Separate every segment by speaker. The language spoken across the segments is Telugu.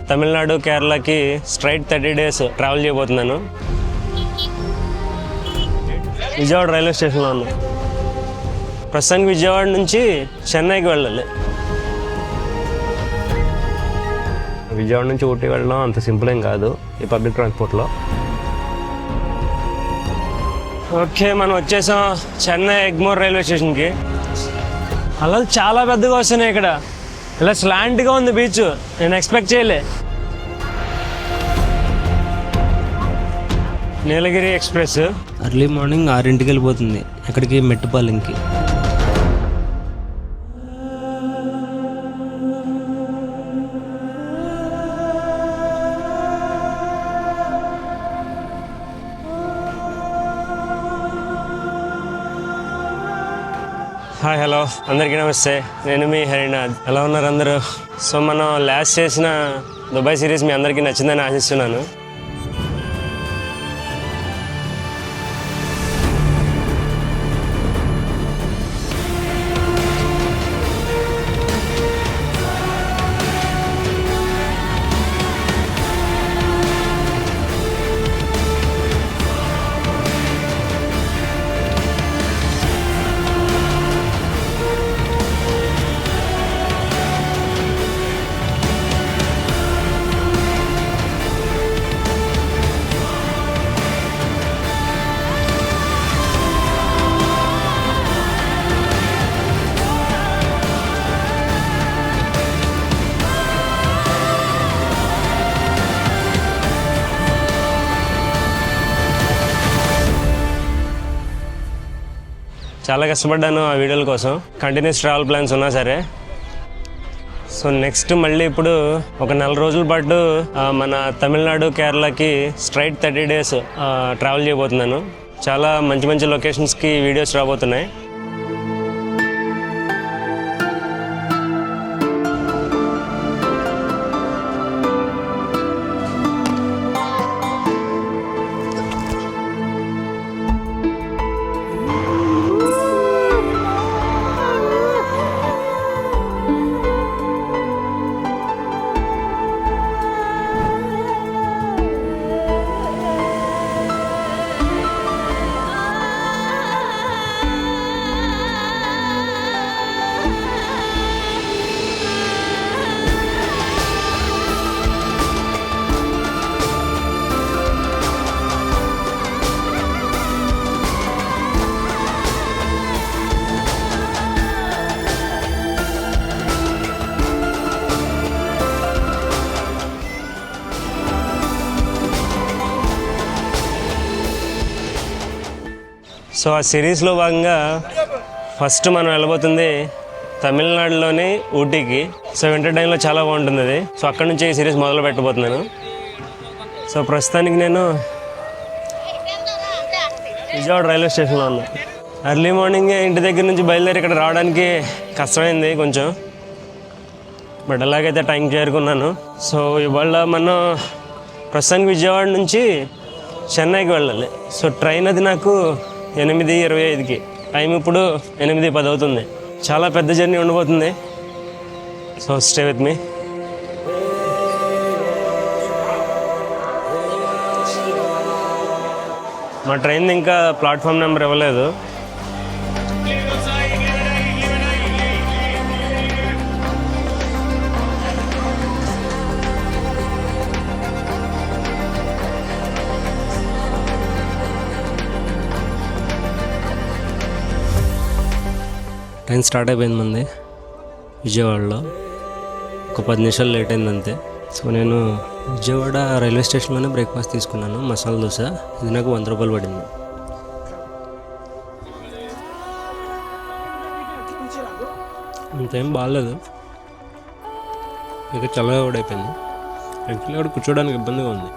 Speaker 1: తమిళనాడు కేరళకి స్ట్రైట్ 30 days ట్రావెల్ చేయబోతున్నాను. విజయవాడ రైల్వే స్టేషన్లో ఉన్నాను. ప్రస్తుతానికి విజయవాడ నుంచి చెన్నైకి వెళ్ళాలి. విజయవాడ నుంచి ఊటీ వెళ్ళడం అంత సింపుల్ ఏం కాదు ఈ పబ్లిక్ ట్రాన్స్పోర్ట్లో. ఓకే, మనం వచ్చేసాం చెన్నై ఎగ్మోర్ రైల్వే స్టేషన్కి. అలా చాలా పెద్దగా వస్తున్నాయి ఇక్కడ. ఇలా స్లాంట్గా ఉంది బీచ్, నేను ఎక్స్పెక్ట్ చేయలే. నీలగిరి ఎక్స్ప్రెస్
Speaker 2: ఎర్లీ మార్నింగ్ 6 వెళ్ళిపోతుంది. ఎక్కడికి? మెట్టుపాలెంకి.
Speaker 1: హాయ్, హలో, అందరికీ నమస్తే. నేను మీ హరినాథ్. ఎలా ఉన్నారు అందరూ? సో మనం లాస్ట్ చేసిన దుబాయ్ సిరీస్ మీ అందరికీ నచ్చిందని ఆశిస్తున్నాను. చాలా కష్టపడ్డాను ఆ వీడియోల కోసం. కంటిన్యూస్ ట్రావెల్ ప్లాన్స్ ఉన్నా సరే. సో నెక్స్ట్ మళ్ళీ ఇప్పుడు ఒక 4 రోజుల పాటు మన తమిళనాడు కేరళకి స్ట్రైట్ 30 days ట్రావెల్ చేయబోతున్నాను. చాలా మంచి మంచి లొకేషన్స్కి వీడియోస్ రాబోతున్నాయి. సో ఆ సిరీస్లో భాగంగా ఫస్ట్ మనం వెళ్ళబోతుంది తమిళనాడులోని ఊటీకి. సో వింటర్ టైంలో చాలా బాగుంటుంది అది. సో అక్కడ నుంచి ఈ సిరీస్ మొదలు పెట్టబోతున్నాను. సో ప్రస్తుతానికి నేను విజయవాడ రైల్వే స్టేషన్లో ఉన్నాను. ఎర్లీ మార్నింగ్ ఇంటి దగ్గర నుంచి బయలుదేరి ఇక్కడ రావడానికి కష్టమైంది కొంచెం, బట్ ఎలాగైతే టైంకి చేరుకున్నాను. సో ఇవాళ మనం ప్రస్తుతానికి విజయవాడ నుంచి చెన్నైకి వెళ్ళాలి. సో ట్రైన్ అది నాకు 8:25కి. టైం ఇప్పుడు 8:10 అవుతుంది. చాలా పెద్ద జర్నీ ఉండబోతుంది. So stay with me. మా ట్రైన్ ఇంకా ప్లాట్ఫామ్ నెంబర్ ఇవ్వలేదు. ట్రైన్ స్టార్ట్ అయిపోయింది మంది విజయవాడలో. ఒక 10 నిమిషాలు లేట్ అయింది అంతే. సో నేను విజయవాడ రైల్వే స్టేషన్లోనే బ్రేక్ఫాస్ట్ తీసుకున్నాను, మసాలా దోశ. ఇది నాకు 100 రూపాయలు పడింది. అంతేం బాగాలేదు, ఇక చల్లగా కూడా అయిపోయింది. యాక్చువల్లీ కూడా కూర్చోడానికి ఇబ్బందిగా ఉంది.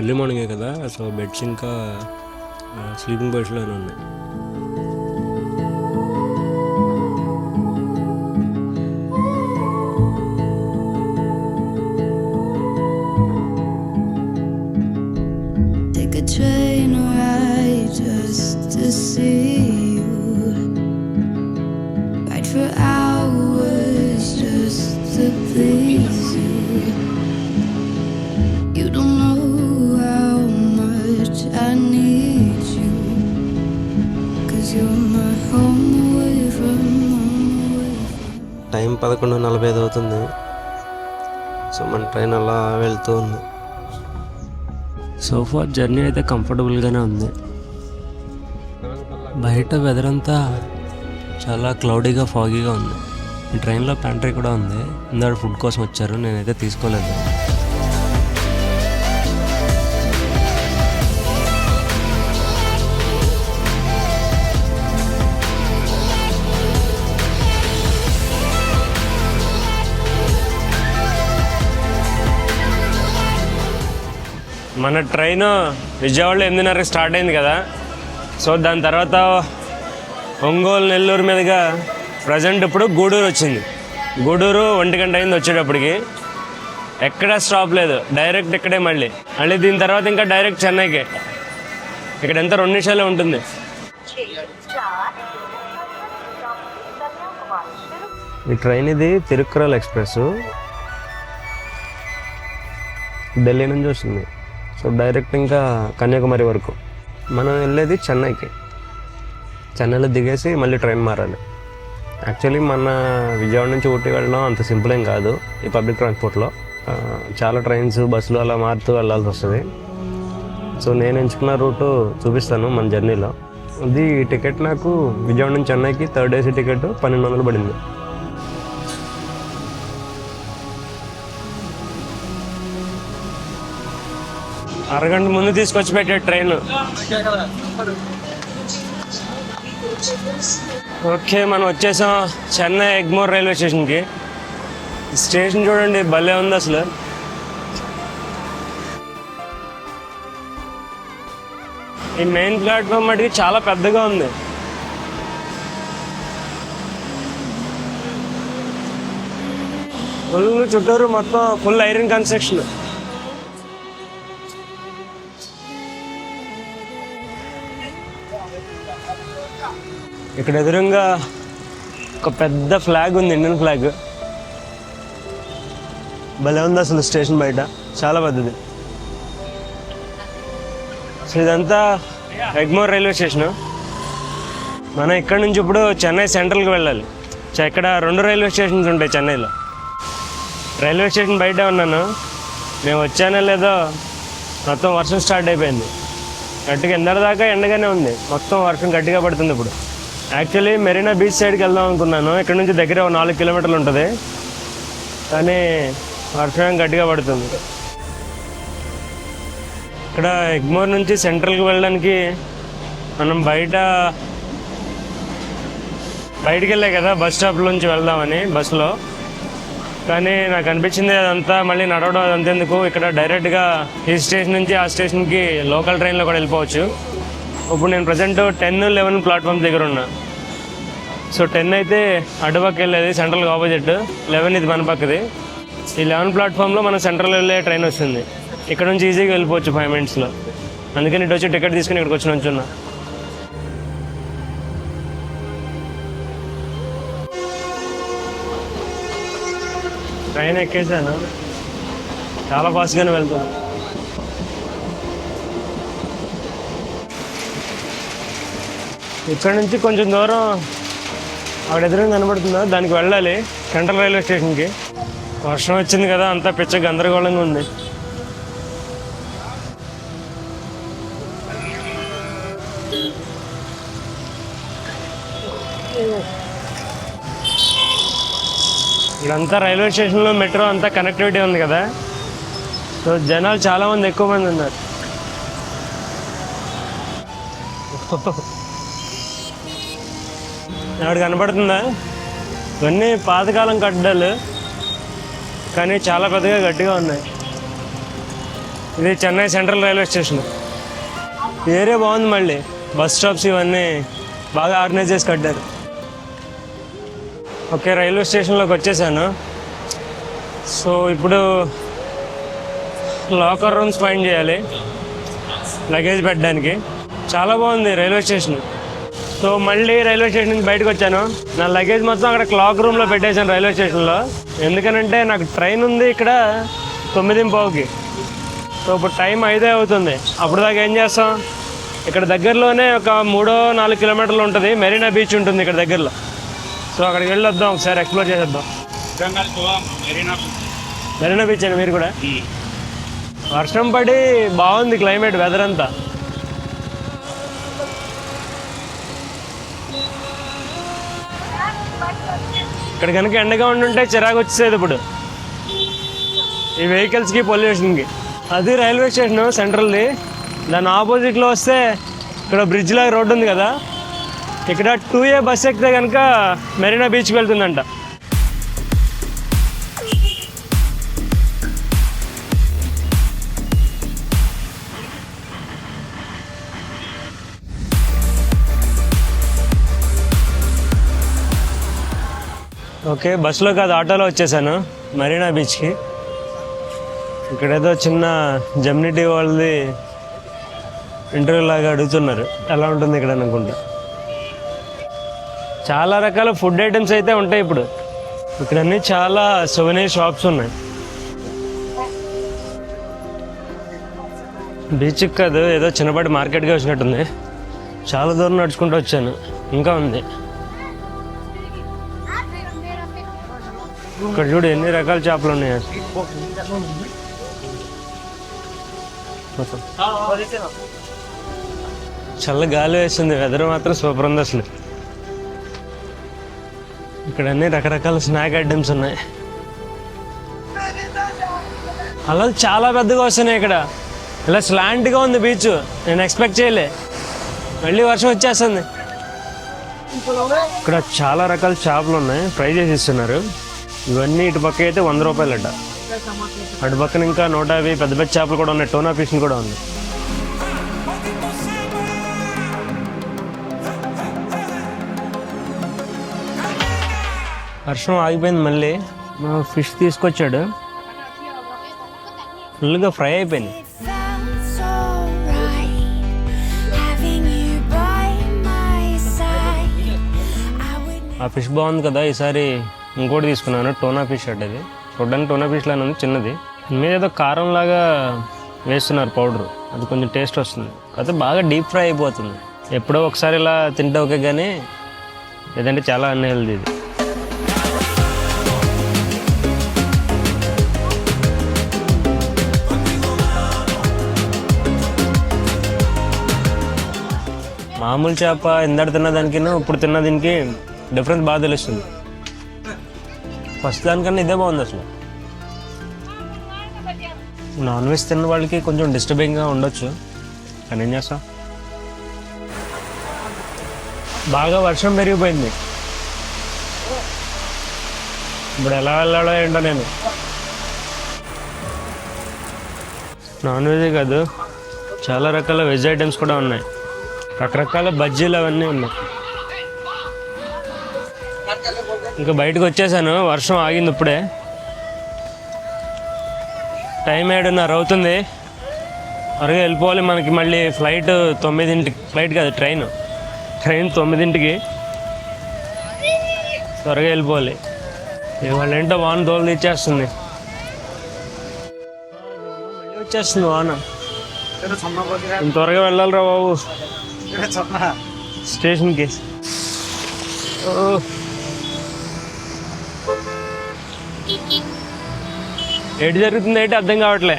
Speaker 1: ఎర్లీ మార్నింగే కదా, సో బెడ్స్ ఇంకా స్లీపింగ్ పొజిషన్లోనే ఉన్నాయి.
Speaker 3: train ride just to see you, ride for hours just to please you.
Speaker 2: Time 11:45 అవుతుంది. సో మన ట్రైన్ అలా వెళ్తూ ఉంది.
Speaker 1: సోఫా జర్నీ అయితే కంఫర్టబుల్గానే ఉంది.
Speaker 2: బయట వెదర్ అంతా చాలా క్లౌడీగా ఫాగీగా ఉంది. ఈ ట్రైన్లో ప్యాంట్రీ కూడా ఉంది. ఇందాక ఫుడ్ కోసం వచ్చారు, నేనైతే తీసుకోలేదు.
Speaker 1: మన ట్రైన్ విజయవాడలో 8:30కి స్టార్ట్ అయింది కదా. సో దాని తర్వాత ఒంగోలు నెల్లూరు మీదుగా ప్రజెంట్ ఇప్పుడు గూడూరు వచ్చింది. గూడూరు 1 గంట అయింది వచ్చేటప్పటికి. ఎక్కడా స్టాప్ లేదు, డైరెక్ట్ ఇక్కడే మళ్ళీ దీని తర్వాత ఇంకా డైరెక్ట్ చెన్నైకే. ఇక్కడ ఎంత 2 నిమిషాలే ఉంటుంది.
Speaker 2: ఈ ట్రైన్ ఇది తిరుక్కురల్ ఎక్స్ప్రెస్, ఢిల్లీ నుంచి వస్తుంది. సో డైరెక్ట్ ఇంకా కన్యాకుమారి వరకు. మనం వెళ్ళేది చెన్నైకి. చెన్నైలో దిగేసి మళ్ళీ ట్రైన్ మారాలి. యాక్చువల్లీ మన విజయవాడ నుంచి ఊటీ వెళ్ళడం అంత సింపుల్ ఏం కాదు ఈ పబ్లిక్ ట్రాన్స్పోర్ట్లో. చాలా ట్రైన్స్, బస్సులు అలా మారుతూ వెళ్ళాల్సి వస్తుంది. సో నేను ఎంచుకున్న రూటు చూపిస్తాను మన జర్నీలో. ఇది టికెట్ నాకు విజయవాడ నుంచి చెన్నైకి 3rd AC టికెట్ 1200 పడింది.
Speaker 1: అరగంట ముందు తీసుకొచ్చి పెట్టే ట్రైన్. ఓకే, మనం వచ్చేసాం చెన్నై ఎగ్మోర్ రైల్వే స్టేషన్కి. స్టేషన్ చూడండి, భలే ఉంది అసలు. ఈ మెయిన్ ప్లాట్ఫామ్ మటుకి చాలా పెద్దగా ఉంది. ఫుల్ చుట్టూరు మొత్తం ఫుల్ ఐరన్ కన్స్ట్రక్షన్. ఇక్కడ ఎదురుగా ఒక పెద్ద ఫ్లాగ్ ఉంది, ఇండియన్ ఫ్లాగ్. భలే ఉంది అసలు స్టేషన్ బయట, చాలా పెద్దది. సో ఇదంతా ఎగ్మోర్ రైల్వే స్టేషను. మనం ఇక్కడ నుంచి ఇప్పుడు చెన్నై సెంట్రల్కి వెళ్ళాలి. ఇక్కడ 2 రైల్వే స్టేషన్స్ ఉంటాయి చెన్నైలో. రైల్వే స్టేషన్ బయట ఉన్నాను. నేను వచ్చానో లేదో మొత్తం వర్షం స్టార్ట్ అయిపోయింది. గట్టిగా ఎందరిదాకా ఎండగానే ఉంది, మొత్తం వర్షం గట్టిగా పడుతుంది ఇప్పుడు. యాక్చువల్లీ మెరీనా బీచ్ సైడ్కి వెళ్దాం అనుకున్నాను. ఇక్కడ నుంచి దగ్గర 4 కిలోమీటర్లు ఉంటుంది, కానీ వర్షం గట్టిగా పడుతుంది. ఇక్కడ ఎగ్మోర్ నుంచి సెంట్రల్కి వెళ్ళడానికి మనం బయటికి వెళ్ళే కదా బస్ స్టాప్ నుంచి వెళ్దామని బస్సులో. కానీ నాకు అనిపించింది అదంతా మళ్ళీ నడవడం అదంతా ఎందుకు, ఇక్కడ డైరెక్ట్గా ఈ స్టేషన్ నుంచి ఆ స్టేషన్కి లోకల్ ట్రైన్లో కూడా వెళ్ళిపోవచ్చు. ఇప్పుడు నేను ప్రజెంట్ 10, 11 ప్లాట్ఫామ్ దగ్గర ఉన్నా. సో 10 అయితే అటుపక్క వెళ్ళేది సెంట్రల్కి ఆపోజిట్, 11 ఇది మన పక్కది. ఈ 11 ప్లాట్ఫామ్లో మన సెంట్రల్ వెళ్ళే ట్రైన్ వస్తుంది. ఇక్కడ నుంచి ఈజీగా వెళ్ళిపోవచ్చు 5 మినిట్స్లో. అందుకని ఇటు వచ్చి టికెట్ తీసుకుని ఇక్కడికి వచ్చి నుంచున్నా. ట్రైన్ ఎక్కేసాను, చాలా ఫాస్ట్గానే వెళ్తాను. ఇక్కడ నుంచి కొంచెం దూరం అక్కడ ఎదురుగా కనబడుతుందా, దానికి వెళ్ళాలి సెంట్రల్ రైల్వే స్టేషన్కి. వర్షం వచ్చింది కదా, అంతా పిచ్చ గందరగోళంగా ఉంది. ఇక్కడంతా రైల్వే స్టేషన్లో మెట్రో అంతా కనెక్టివిటీ ఉంది కదా. సో జనాలు చాలామంది, ఎక్కువ మంది ఉన్నారు. అక్కడ కనబడుతుందా, ఇవన్నీ పాతకాలం కట్టడాలు, కానీ చాలా పెద్దగా గట్టిగా ఉన్నాయి. ఇది Chennai central railway station. Area బాగుంది, మళ్ళీ బస్ స్టాప్స్ ఇవన్నీ బాగా ఆర్గనైజ్ చేసి కట్టారు. ఓకే, రైల్వే స్టేషన్లోకి వచ్చేసాను. సో ఇప్పుడు లాకర్ రూమ్స్ ఫైండ్ చేయాలి లగేజ్ పెట్టడానికి. చాలా బాగుంది రైల్వే స్టేషన్. సో మళ్ళీ రైల్వే స్టేషన్ నుంచి బయటకు వచ్చాను. నా లగేజ్ మొత్తం అక్కడ క్లాక్ రూమ్లో పెట్టేశాను రైల్వే స్టేషన్లో. ఎందుకనంటే నాకు ట్రైన్ ఉంది ఇక్కడ 9:15కి. సో ఇప్పుడు టైం 5 అవుతుంది. అప్పుడు దాకా ఏం చేస్తాం, ఇక్కడ దగ్గరలోనే ఒక 3-4 కిలోమీటర్లు ఉంటుంది మెరీనా బీచ్ ఉంటుంది ఇక్కడ దగ్గరలో. సో అక్కడికి వెళ్ళి వద్దాం, ఒకసారి ఎక్స్ప్లోర్ చేసేద్దాం. మెరీనా బీచ్ అండి మీరు కూడా. వర్షం పడి బాగుంది క్లైమేట్, వెదర్ అంతా. ఇక్కడ కనుక ఎండగా ఉండుంటే చిరాకు వచ్చేది ఇప్పుడు ఈ వెహికల్స్కి, పొల్యూషన్కి. అది రైల్వే స్టేషన్ సెంట్రల్ది. దాని ఆపోజిట్లో వస్తే ఇక్కడ బ్రిడ్జ్ లాగా రోడ్డు ఉంది కదా, ఇక్కడ 2A బస్ ఎక్కితే కనుక మెరీనా బీచ్కి వెళ్తుందంట. ఓకే, బస్సులో కాదు ఆటోలో వచ్చేసాను మెరీనా బీచ్కి. ఇక్కడ ఏదో చిన్న జమ్నిటీ వాళ్ళది ఇంటర్వ్యూ లాగా అడుగుతున్నారు, ఎలా ఉంటుంది ఇక్కడ అనుకుంటా. చాలా రకాల ఫుడ్ ఐటమ్స్ అయితే ఉంటాయి ఇప్పుడు. ఇక్కడ అన్నీ చాలా సొవెనీర్ షాప్స్ ఉన్నాయి. బీచ్కి కాదు, ఏదో చిన్నపాటి మార్కెట్గా వచ్చినట్టుంది. చాలా దూరం నడుచుకుంటూ వచ్చాను, ఇంకా ఉంది. ఇక్కడ చూడు ఎన్ని రకాల చేపలు ఉన్నాయి. చల్ల గాలి వేస్తుంది, వెదర్ మాత్రం సూపర్ ఉంది అసలు. ఇక్కడ అన్ని రకరకాల స్నాక్ ఐటమ్స్ ఉన్నాయి. అలా చాలా పెద్దగా వస్తున్నాయి ఇక్కడ. ఇలా స్లాంట్గా ఉంది బీచ్, నేను ఎక్స్పెక్ట్ చేయలే. మళ్ళీ వర్షం వచ్చేస్తుంది. ఇక్కడ చాలా రకాల చేపలు ఉన్నాయి, ఫ్రై చేసి ఇస్తున్నారు. ఇవన్నీ ఇటు పక్క అయితే 100 రూపాయలట. అటు పక్కన ఇంకా 150 పెద్ద పెద్ద చేపలు కూడా ఉన్నాయి, టోనా ఫిష్ కూడా ఉంది. వర్షం ఆగిపోయింది, మళ్ళీ మా ఫిష్ తీసుకొచ్చాడు. ఫుల్గా ఫ్రై అయిపోయింది. ఆ ఫిష్ బాగుంది కదా, ఈసారి ఇంకోటి తీసుకున్నాను. టోనా ఫిష్ అట్ అది చూడడానికి టోనా ఫిష్ లాగా ఉంది, చిన్నది. మీద ఏదో కారం లాగా వేస్తున్నారు పౌడర్, అది కొంచెం టేస్ట్ వస్తుంది. అయితే బాగా డీప్ ఫ్రై అయిపోతుంది. ఎప్పుడో ఒకసారి ఇలా తింటే ఓకే, కానీ లేదంటే చాలా అన్హెల్దీ ఇది. మామూలు చేప ఇందాక తిన్న దానికి ఇప్పుడు తిన్న దీనికి డిఫరెన్స్ బాగా తెలుస్తుంది. ఫస్ట్ దానికన్నా ఇదే బాగుంది అసలు. నాన్ వెజ్ తిన్న వాళ్ళకి కొంచెం డిస్టర్బింగ్గా ఉండొచ్చు, కానీ ఏం చేస్తాం. బాగా వర్షం పెరిగిపోయింది. ఇప్పుడు ఎలా వెళ్ళాలో ఏంటో నేను. నాన్ వెజే కాదు, చాలా రకాల వెజ్ ఐటమ్స్ కూడా ఉన్నాయి. రకరకాల బజ్జీలు అవన్నీ ఉన్నాయి. ఇంకా బయటకు వచ్చేసాను, వర్షం ఆగింది ఇప్పుడే. టైం 7:30 అవుతుంది. త్వరగా వెళ్ళిపోవాలి. మనకి మళ్ళీ ఫ్లైట్ 9ంటికి, ఫ్లైట్ కాదు ట్రైన్ 9ంటికి. త్వరగా వెళ్ళిపోవాలి. ఇవాళ ఏంటో వాన దోలు తెచ్చేస్తుంది. మళ్ళీ వచ్చేస్తుంది వాన. త్వరగా వెళ్ళాలిరా బాబు స్టేషన్కి. ఏంటి జరుగుతుంది ఏంటి అర్థం కావట్లే.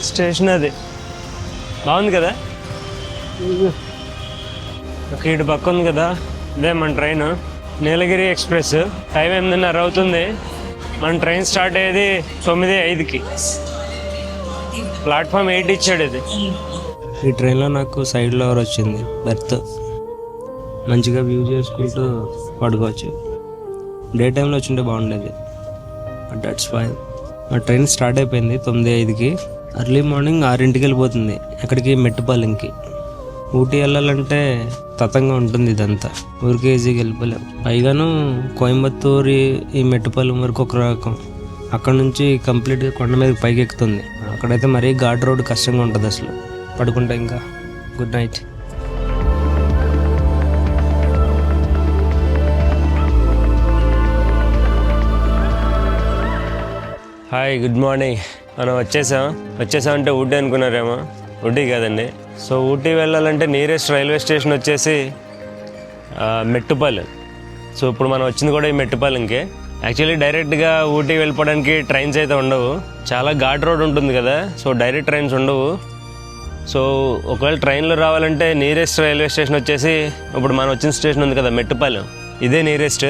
Speaker 1: స్టేషన్ అది బాగుంది కదా. ఇటు పక్క ఉంది కదా, ఇదే మన ట్రైన్ నీలగిరి ఎక్స్ప్రెస్. టైం 8:30 అవుతుంది. మన ట్రైన్ స్టార్ట్ అయ్యేది 9:05కి. ప్లాట్ఫామ్ 8 ఇచ్చాడు ఇది. ఈ ట్రైన్లో నాకు సైడ్ లవర్ వచ్చింది, బెర్త్. మంచిగా వ్యూ చేసుకుంటూ పడుకోవచ్చు. డే టైంలో వచ్చింటే బాగుండేది, బట్ దట్స్ ఫైన్. మా ట్రైన్ స్టార్ట్ అయిపోయింది 9:05కి. ఎర్లీ మార్నింగ్ 6ంటికి వెళ్ళిపోతుంది. ఎక్కడికి? మెట్టుపాలెంకి. ఊటీ వెళ్ళాలంటే
Speaker 4: తతంగా ఉంటుంది ఇదంతా, ఊరికే ఈజీగా వెళ్ళిపోలేం. పైగాను కోయంబత్తూరు ఈ మెట్టుపాలెం వరకు ఒక రకం, అక్కడ నుంచి కంప్లీట్గా కొండ మీద పైకి ఎక్కుతుంది. అక్కడైతే మరీ ఘాట్ రోడ్ కష్టంగా ఉంటుంది అసలు. పడుకుంటే ఇంకా good night.
Speaker 1: Hi, good morning. మనం వచ్చేసాం అంటే ఊటీ అనుకున్నారేమో. ఊటీ కాదండి. సో ఊటీ వెళ్ళాలంటే నియరెస్ట్ రైల్వే స్టేషన్ వచ్చేసి మెట్టుపాలెం. సో ఇప్పుడు మనం వచ్చింది కూడా ఈ మెట్టుపాలెంకే. యాక్చువల్లీ డైరెక్ట్గా ఊటీ వెళ్ళిపోవడానికి ట్రైన్స్ అయితే ఉండవు, చాలా ఘాట్ రోడ్ ఉంటుంది కదా, సో డైరెక్ట్ ట్రైన్స్ ఉండవు. సో ఒకవేళ ట్రైన్లో రావాలంటే నియరెస్ట్ రైల్వే స్టేషన్ వచ్చేసి ఇప్పుడు మనం వచ్చిన స్టేషన్ ఉంది కదా మెట్టుపాలెం, ఇదే నియరెస్ట్.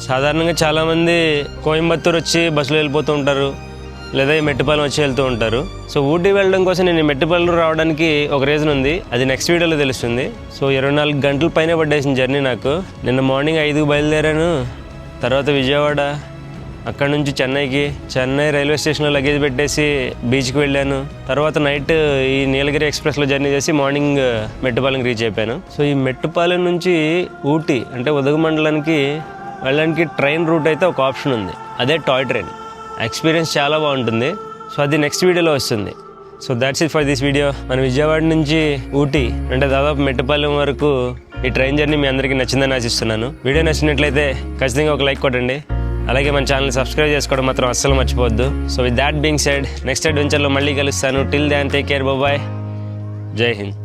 Speaker 1: సాధారణంగా చాలామంది కోయంబత్తూరు వచ్చి బస్సులో వెళ్ళిపోతూ ఉంటారు, లేదా ఈ మెట్టుపాలెం వచ్చి వెళ్తూ ఉంటారు. సో ఊటీ వెళ్ళడం కోసం నేను మెట్టుపాలెం రావడానికి ఒక రీజన్ ఉంది, అది నెక్స్ట్ వీడియోలో తెలుస్తుంది. సో 24 గంటల పైన పట్టేసిన జర్నీ నాకు. నిన్న మార్నింగ్ 5కి బయలుదేరాను, తర్వాత విజయవాడ, అక్కడ నుంచి చెన్నై రైల్వే స్టేషన్లో లగేజ్ పెట్టేసి బీచ్కి వెళ్ళాను. తర్వాత నైట్ ఈ నీలగిరి ఎక్స్ప్రెస్లో జర్నీ చేసి మార్నింగ్ మెట్టుపాలెంకి రీచ్ అయిపోయాను. సో ఈ మెట్టుపాలెం నుంచి ఊటీ అంటే ఉదగమండలానికి వెళ్ళడానికి ట్రైన్ రూట్ అయితే ఒక ఆప్షన్ ఉంది, అదే టాయ్ ట్రైన్. ఎక్స్పీరియన్స్ చాలా బాగుంటుంది. సో అది నెక్స్ట్ వీడియోలో వస్తుంది. So that's it for this video. మన విజయవాడ నుంచి ఊటీ అంటే దాదాపు మెట్టుపాలెం వరకు ఈ ట్రైన్ జర్నీ మీ అందరికీ నచ్చిందని ఆశిస్తున్నాను. వీడియో నచ్చినట్లయితే ఖచ్చితంగా ఒక లైక్ కొట్టండి, అలాగే మన ఛానల్ సబ్స్క్రైబ్ చేసుకోవడం మాత్రం అస్సలు మర్చిపోవద్దు. So with that being said, next అడ్వెంచర్లో మళ్ళీ కలుస్తాను. Till then take care, bye, Jai Hind.